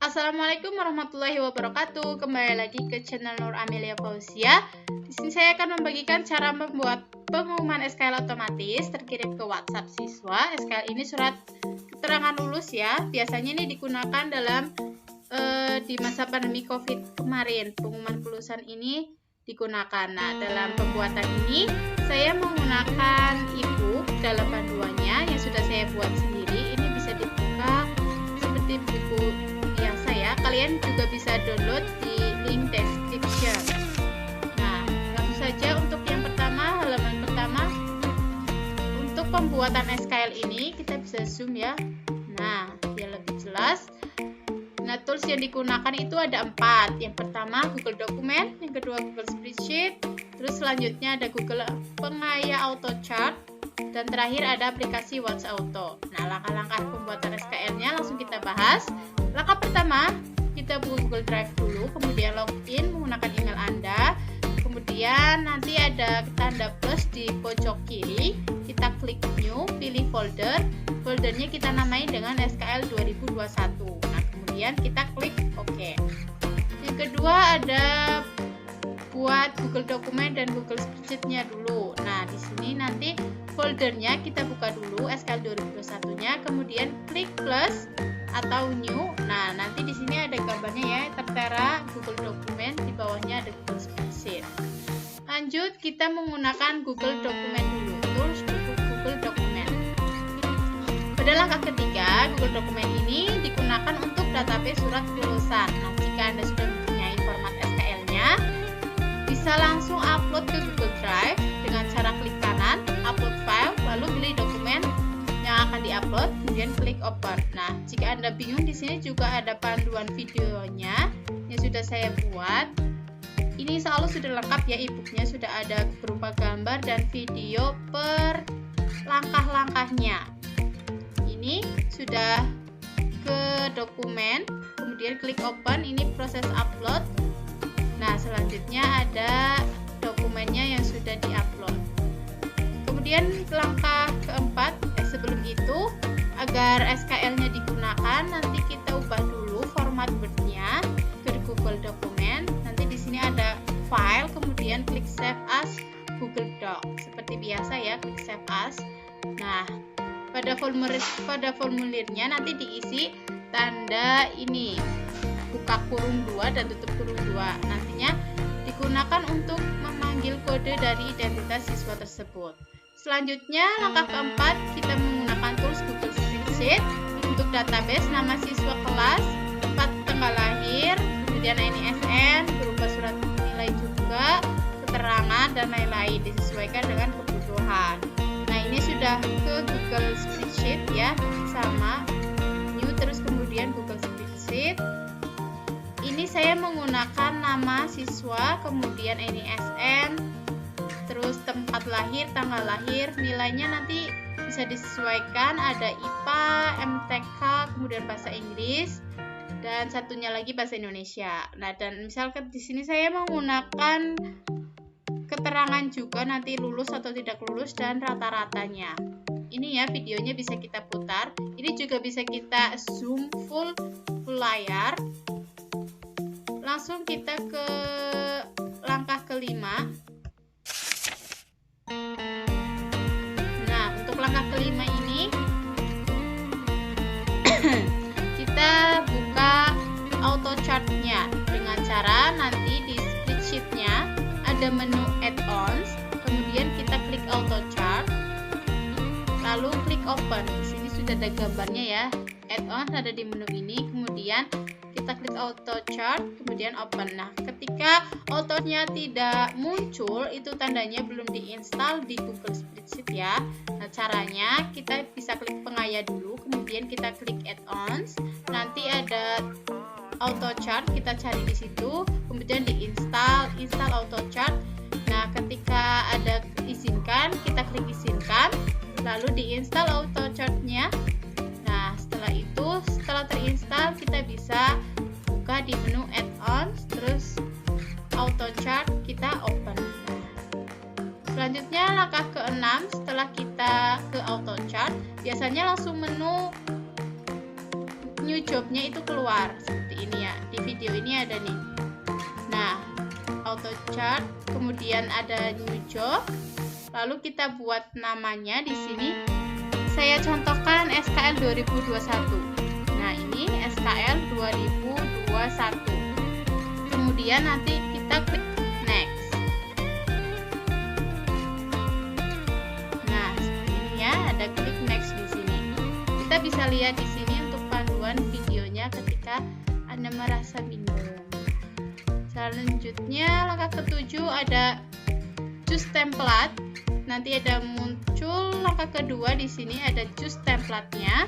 Assalamualaikum warahmatullahi wabarakatuh. Kembali lagi ke channel Nur Amelia Fauzia. Di sini saya akan membagikan cara membuat pengumuman SKL otomatis terkirim ke WhatsApp siswa. SKL ini surat keterangan lulus ya. Biasanya ini digunakan dalam di masa pandemi COVID kemarin. Pengumuman kelulusan ini digunakan. Nah, dalam pembuatan ini saya menggunakan e-book dalam panduannya yang sudah saya buat sendiri. Ini bisa dibuka seperti buku biasa ya. Kalian juga bisa download di link description. Nah, langsung saja untuk yang pertama, halaman pertama. Untuk pembuatan SKL ini kita bisa zoom ya. Nah, biar lebih jelas. Nah, tools yang digunakan itu ada 4. Yang pertama Google Dokumen, yang kedua Google Spreadsheet, terus selanjutnya ada Google Pengaya Auto Chart, dan terakhir ada aplikasi Watch Auto. Nah, langkah-langkah pembuatan SKL-nya langsung kita bahas. Langkah pertama, kita buka Google Drive dulu, kemudian login menggunakan email Anda. Kemudian nanti ada tanda plus di pojok kiri, kita klik New, pilih folder. Foldernya kita namai dengan SKL 2021. Nah, kemudian kita klik OK. Yang kedua ada buat Google Dokumen dan Google Spreadsheet-nya dulu. Nah, di sini nanti foldernya kita buka dulu SKL 2021-nya, kemudian klik plus atau new. Nah, nanti di sini ada gambarnya ya, tertera Google Dokumen, di bawahnya ada Google Spreadsheet. Lanjut, kita menggunakan Google Dokumen dulu, tools Google Dokumen. Pada langkah ketiga, Google Dokumen ini digunakan untuk database surat kelulusan. Nah, jika Anda sudah mempunyai format SKL-nya, bisa langsung upload ke Google Drive dengan cara klik kanan, upload file, lalu pilih dokumen yang akan diupload, kemudian klik open. Nah, jika Anda bingung, di sini juga ada panduan videonya yang sudah saya buat. Ini selalu sudah lengkap ya, e-booknya sudah ada berupa gambar dan video per langkah-langkahnya. Ini sudah ke dokumen, kemudian klik open, ini proses upload. Nah, selanjutnya ada dokumennya yang sudah diupload. Kemudian langkah keempat, sebelum itu, agar SKL-nya digunakan, nanti kita ubah dulu format Word-nya ke Google Dokumen. Nanti di sini ada file, kemudian klik Save as Google Doc. Seperti biasa ya, klik Save as. Nah, pada formulirnya nanti diisi tanda ini, buka kurung 2 dan tutup kurung 2. Nantinya digunakan untuk memanggil kode dari identitas siswa tersebut. Selanjutnya, langkah keempat, kita menggunakan tools Google Spreadsheet untuk database nama siswa kelas, tempat tanggal lahir, kemudian NISN, berupa surat nilai juga, keterangan, dan lain-lain, disesuaikan dengan kebutuhan. Nah, ini sudah ke Google Spreadsheet ya, sama new, terus kemudian Google Spreadsheet. Ini saya menggunakan nama siswa, kemudian NISN, terus tempat lahir, tanggal lahir, nilainya nanti bisa disesuaikan, ada IPA, MTK, kemudian bahasa Inggris, dan satunya lagi bahasa Indonesia. Nah, dan misalkan di sini saya menggunakan keterangan juga nanti lulus atau tidak lulus dan rata-ratanya. Ini ya videonya bisa kita putar. Ini juga bisa kita zoom full layar. Langsung kita ke langkah kelima. Nah, untuk langkah kelima ini kita buka auto chart-nya dengan cara nanti di spreadsheet-nya ada menu add-ons, kemudian kita klik auto chart, lalu klik open. Di sini sudah ada gambarnya ya. Add-ons ada di menu ini, kemudian kita klik auto chart, kemudian open. Nah, ketika auto-nya tidak muncul, itu tandanya belum diinstal di Google Spreadsheet ya. Nah, caranya kita bisa klik pengaya dulu, kemudian kita klik add-ons. Nanti ada auto chart, kita cari di situ, kemudian install auto chart. Nah, ketika ada izinkan, kita klik izinkan, lalu diinstal auto chart-nya. Nah, setelah terinstall, kita bisa buka di menu add-ons, terus auto chart kita open. Selanjutnya langkah ke-6, setelah kita ke auto chart, biasanya langsung menu new jobnya itu keluar seperti ini ya. Di video ini ada nih. Nah, auto chart, kemudian ada new job. Lalu kita buat namanya di sini. Saya contohkan SKL 2021. Nah, ini SKL 2021. Kemudian nanti kita klik next. Nah, seperti ini ya, ada klik next di sini. Kita bisa lihat di sini untuk panduan videonya ketika Anda merasa bingung. Selanjutnya langkah ke-7 ada choose template. Nanti ada muncul langkah kedua, di sini ada choose template-nya.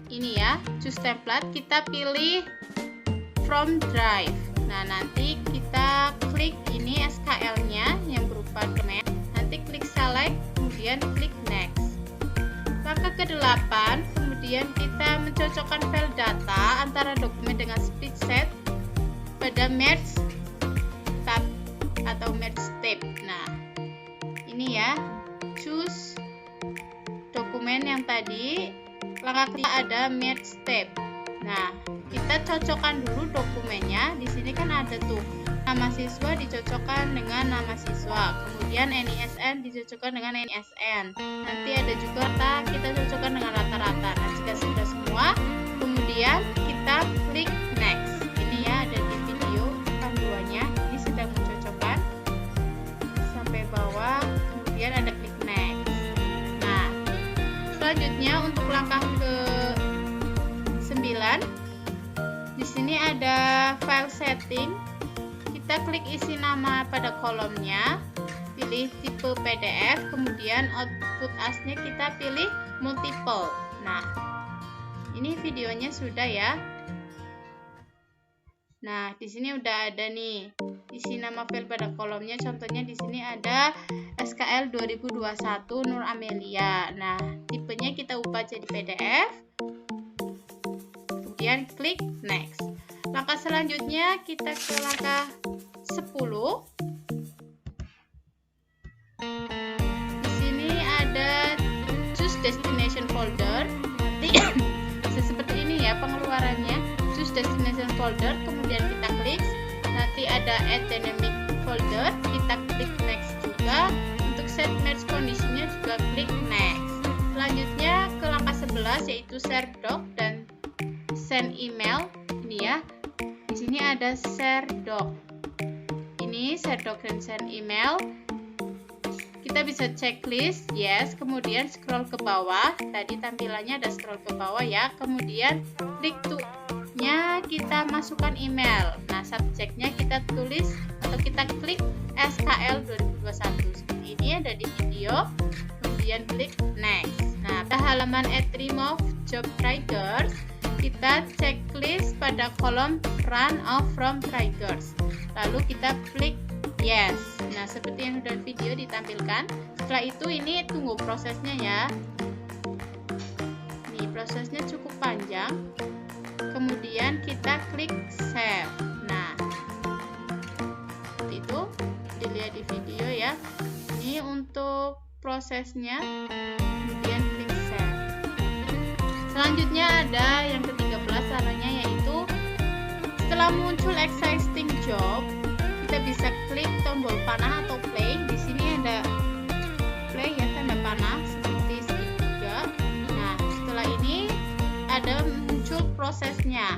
Ini ya, choose template, kita pilih from drive. Nah, nanti kita klik ini SKL-nya yang berupa domain. Nanti klik select, kemudian klik next. Langkah ke-8, kemudian kita mencocokkan file data antara dokumen dengan spreadsheet pada merge tab atau merge tab. Nah, ini ya, choose dokumen yang tadi. Langkah ketiga ada merge tab. Nah, kita cocokkan dulu dokumennya. Di sini kan ada tuh nama siswa dicocokkan dengan nama siswa, kemudian NISN dicocokkan dengan NISN. Nanti ada juga rata, kita cocokkan dengan rata-rata. Nah, jika sudah semua, kemudian kita klik next. Ini ya, ada di video panduannya. Ini sedang mencocokkan sampai bawah, kemudian ada klik next. Nah, selanjutnya untuk langkah ke-9, di sini ada file setting. Kita klik isi nama pada kolomnya, pilih tipe PDF, kemudian output asnya kita pilih multiple. Nah, ini videonya sudah ya. Nah, di sini udah ada nih isi nama file pada kolomnya. Contohnya di sini ada SKL 2021 Nur Amelia. Nah, tipenya kita ubah jadi PDF. Kemudian klik next. Langkah selanjutnya kita ke langkah 10. Di sini ada choose destination folder. Nanti seperti ini ya pengeluarannya. Choose destination folder, kemudian kita klik. Nanti ada add dynamic folder, kita klik next juga. Untuk set merge conditionnya juga klik next. Selanjutnya ke langkah 11 yaitu share doc dan send email. Ini ya. Di sini ada share doc. Ini share doc dan send email. Kita bisa checklist, yes, kemudian scroll ke bawah. Tadi tampilannya ada scroll ke bawah ya. Kemudian klik to-nya, kita masukkan email. Nah, subjeknya kita tulis atau kita klik SKL 2021. Seperti ini ada di video. Kemudian klik next. Nah, pada halaman add remove job triggers, kita checklist pada kolom run off from triggers. Lalu kita klik yes. Nah, seperti yang sudah video ditampilkan. Setelah itu ini tunggu prosesnya ya. Nih, prosesnya cukup panjang. Kemudian kita klik save. Nah, seperti itu dilihat di video ya. Ini untuk prosesnya. Kemudian klik save. Selanjutnya ada yang ke-13 caranya, yaitu setelah muncul existing job, kita bisa klik tombol panah atau play. Di sini ada play ya, tanda panah seperti segitiga. Nah, setelah ini ada muncul prosesnya.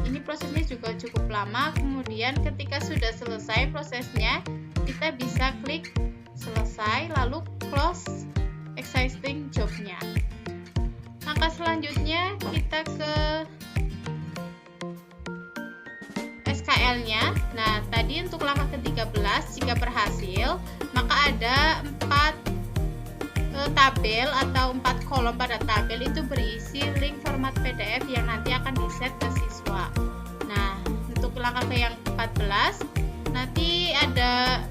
Ini prosesnya juga cukup lama. Kemudian ketika sudah selesai prosesnya, kita bisa klik selesai lalu close existing jobnya. Langkah selanjutnya kita ke SKL-nya. Nah, tadi untuk langkah ke-13, jika berhasil, maka ada 4 tabel atau 4 kolom pada tabel itu berisi link format PDF yang nanti akan di-set ke siswa. Nah, untuk langkah ke yang 14, nanti ada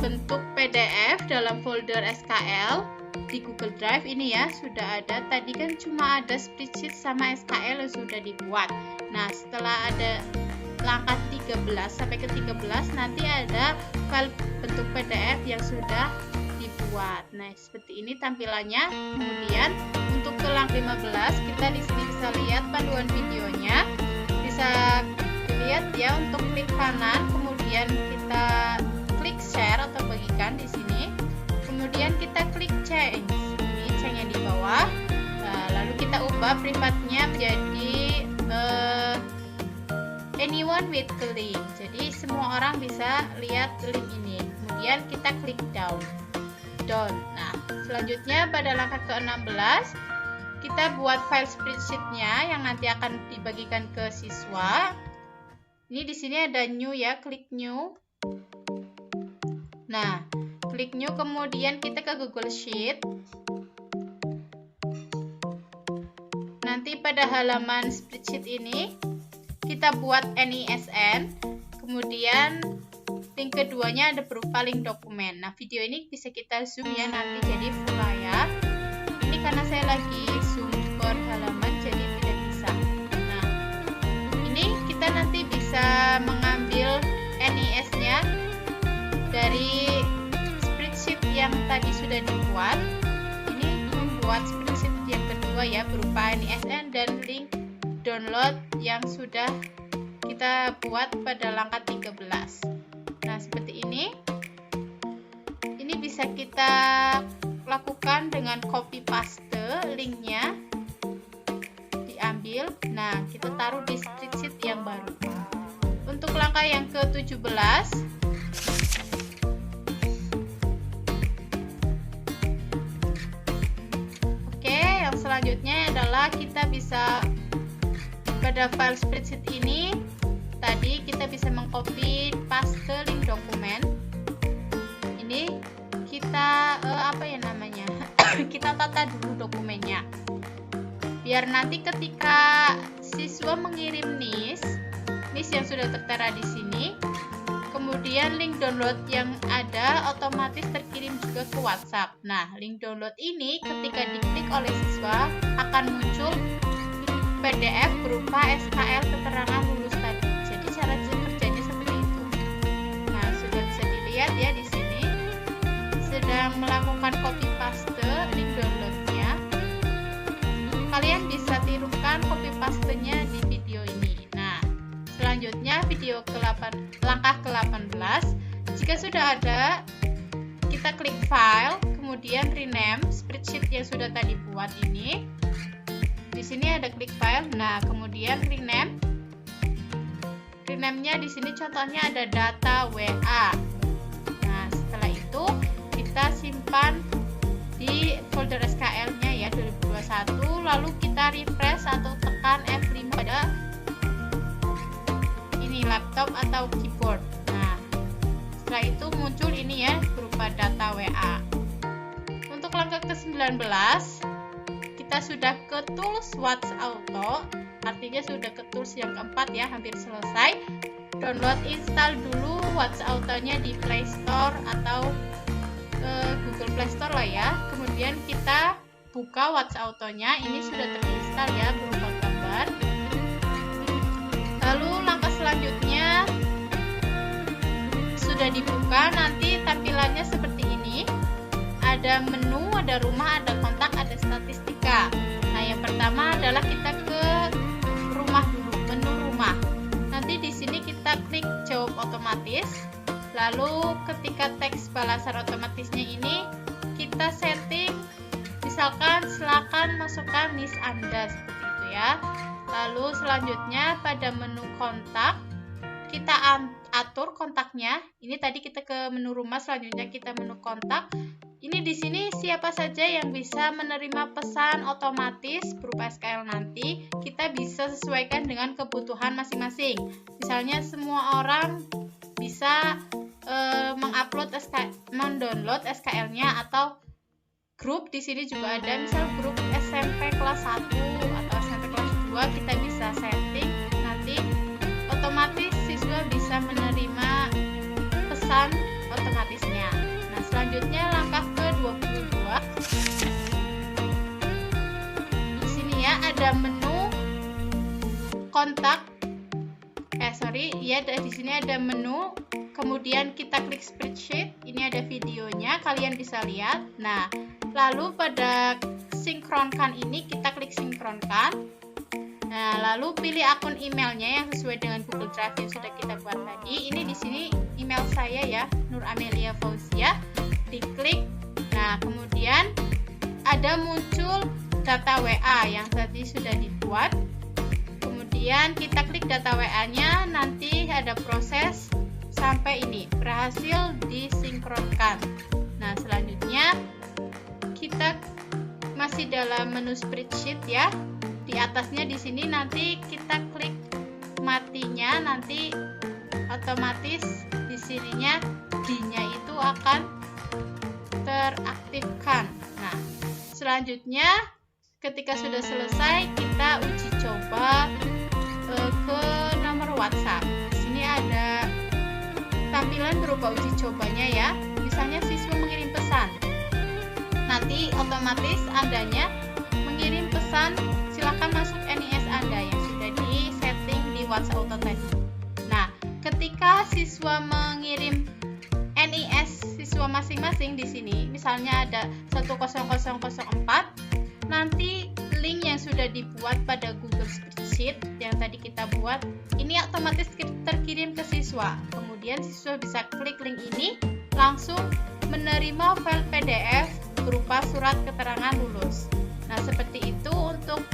bentuk PDF dalam folder SKL di Google Drive. Ini ya, sudah ada. Tadi kan cuma ada spreadsheet sama SKL yang sudah dibuat. Nah, setelah ada langkah 13 sampai ke 13 nanti ada file bentuk PDF yang sudah dibuat. Nah, seperti ini tampilannya. Kemudian untuk ke langkah 15, kita di sini bisa lihat panduan videonya. Bisa dilihat ya, untuk klik kanan, kemudian kita klik share atau bagikan di sini. Kemudian kita klik change. Ini change di bawah. Nah, lalu kita ubah privatnya menjadi anyone with link. Jadi semua orang bisa lihat link ini. Kemudian kita klik down. Nah, selanjutnya pada langkah ke-16 kita buat file spreadsheet-nya yang nanti akan dibagikan ke siswa. Ini di sini ada new ya, klik new. Nah, klik new, kemudian kita ke Google Sheet. Nanti pada halaman spreadsheet ini kita buat NISN, kemudian link keduanya ada berupa link dokumen. Nah, video ini bisa kita zoom ya nanti jadi full layar. Ini karena saya lagi zoom per halaman jadi tidak bisa. Nah, ini kita nanti bisa mengambil NIS-nya dari spreadsheet yang tadi sudah dibuat. Ini membuat spreadsheet yang kedua ya, berupa NISN dan link download yang sudah kita buat pada langkah 13. Nah, seperti ini. Ini bisa kita lakukan dengan copy paste linknya, diambil. Nah, kita taruh di spreadsheet yang baru. Untuk langkah yang ke-17, oke, yang selanjutnya adalah kita bisa pada file spreadsheet ini tadi kita bisa mengcopy paste link dokumen. Ini kita kita tata dulu dokumennya biar nanti ketika siswa mengirim NIS yang sudah tertera di sini, kemudian link download yang ada otomatis terkirim juga ke WhatsApp. Nah, link download ini ketika diklik oleh siswa akan muncul PDF berupa SKL keterangan lulus tadi. Jadi cara kerjanya seperti itu. Nah, sudah bisa dilihat ya di sini sedang melakukan copy paste link downloadnya. Kalian bisa tirukan copy pastenya di video ini. Nah, selanjutnya langkah ke-18. Jika sudah ada, kita klik file, kemudian rename spreadsheet yang sudah tadi buat ini. Di sini ada klik file. Nah, kemudian rename. Rename-nya di sini contohnya ada data WA. Nah, setelah itu kita simpan di folder SKL-nya ya 2021, lalu kita refresh atau tekan F5 pada ini laptop atau keyboard. Nah, setelah itu muncul ini ya berupa data WA. Untuk langkah ke-19 kita sudah ke tools Watch Auto, artinya sudah ke tools yang keempat ya, hampir selesai. Download install dulu Watch Auto-nya di Play Store atau Google Play Store lah ya. Kemudian kita buka Watch Auto-nya, ini sudah terinstall ya berupa gambar. Lalu langkah selanjutnya sudah dibuka, nanti tampilannya seperti ini. Ada menu, ada rumah, ada kontak, ada statistika. Nah, yang pertama adalah kita ke rumah dulu, menu rumah. Nanti di sini kita klik jawab otomatis. Lalu ketika teks balasan otomatisnya ini kita setting, misalkan silakan masukkan NIS Anda seperti itu ya. Lalu selanjutnya pada menu kontak kita atur kontaknya. Ini tadi kita ke menu rumah, selanjutnya kita menu kontak. Ini di sini siapa saja yang bisa menerima pesan otomatis berupa SKL nanti kita bisa sesuaikan dengan kebutuhan masing-masing. Misalnya semua orang bisa mendownload SKL-nya, atau grup di sini juga ada, misal grup SMP kelas 1 atau SMP kelas 2 kita bisa setting nanti otomatis siswa bisa menerima pesan otomatisnya. Nah, selanjutnya langkah ke-22. Di sini ya ada menu kontak ya di sini ada menu, kemudian kita klik spreadsheet, ini ada videonya, kalian bisa lihat. Nah, lalu pada sinkronkan ini kita klik sinkronkan. Nah, lalu pilih akun emailnya yang sesuai dengan Google Drive yang sudah kita buat tadi. Ini di sini email saya ya, Nur Amelia Fauzia. Diklik. Nah, kemudian ada muncul data WA yang tadi sudah dibuat. Kemudian kita klik data WA-nya, nanti ada proses sampai ini berhasil disinkronkan. Nah, selanjutnya kita masih dalam menu spreadsheet ya. Di atasnya di sini nanti kita klik matinya, nanti otomatis di sininya D-nya itu akan teraktifkan. Nah, selanjutnya ketika sudah selesai kita uji coba ke nomor WhatsApp. Di sini ada tampilan berupa uji cobanya ya. Misalnya siswa mengirim pesan. Nanti otomatis Andanya mengirim pesan, silakan masuk NIS Anda yang sudah di setting di WhatsApp Auto tadi. Nah, ketika siswa mengirim NIS siswa masing-masing di sini, misalnya ada 10004, nanti link yang sudah dibuat pada Google Spreadsheet yang tadi kita buat, ini otomatis terkirim ke siswa. Kemudian siswa bisa klik link ini, langsung menerima file PDF berupa surat keterangan lulus. Nah, seperti itu untuk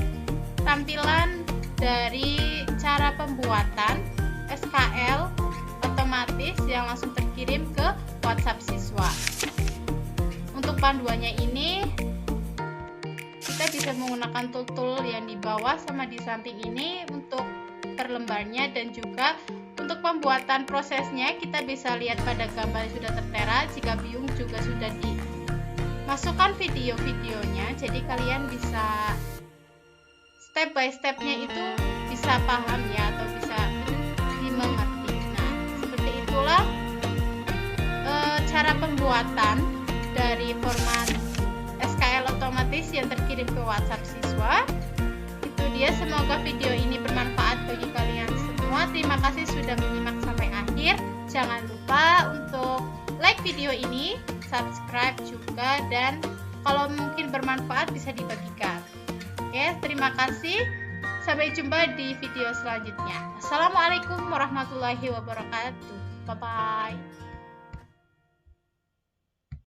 tampilan dari cara pembuatan SKL otomatis yang langsung terkirim ke WhatsApp siswa. Untuk panduannya ini kita bisa menggunakan tool-tool yang di bawah sama di samping ini untuk per lembarnya, dan juga untuk pembuatan prosesnya kita bisa lihat pada gambar yang sudah tertera. Jika bingung juga sudah dimasukkan video-videonya, jadi kalian bisa step by stepnya itu bisa paham ya, atau bisa dimengerti. Nah, seperti itulah cara pembuatan dari format SKL otomatis yang terkirim ke WhatsApp siswa. Itu dia, semoga video ini bermanfaat bagi kalian semua. Terima kasih sudah menyimak sampai akhir. Jangan lupa untuk like video ini, subscribe juga, dan kalau mungkin bermanfaat bisa dibagikan. Oke, terima kasih. Sampai jumpa di video selanjutnya. Assalamualaikum warahmatullahi wabarakatuh. Bye-bye.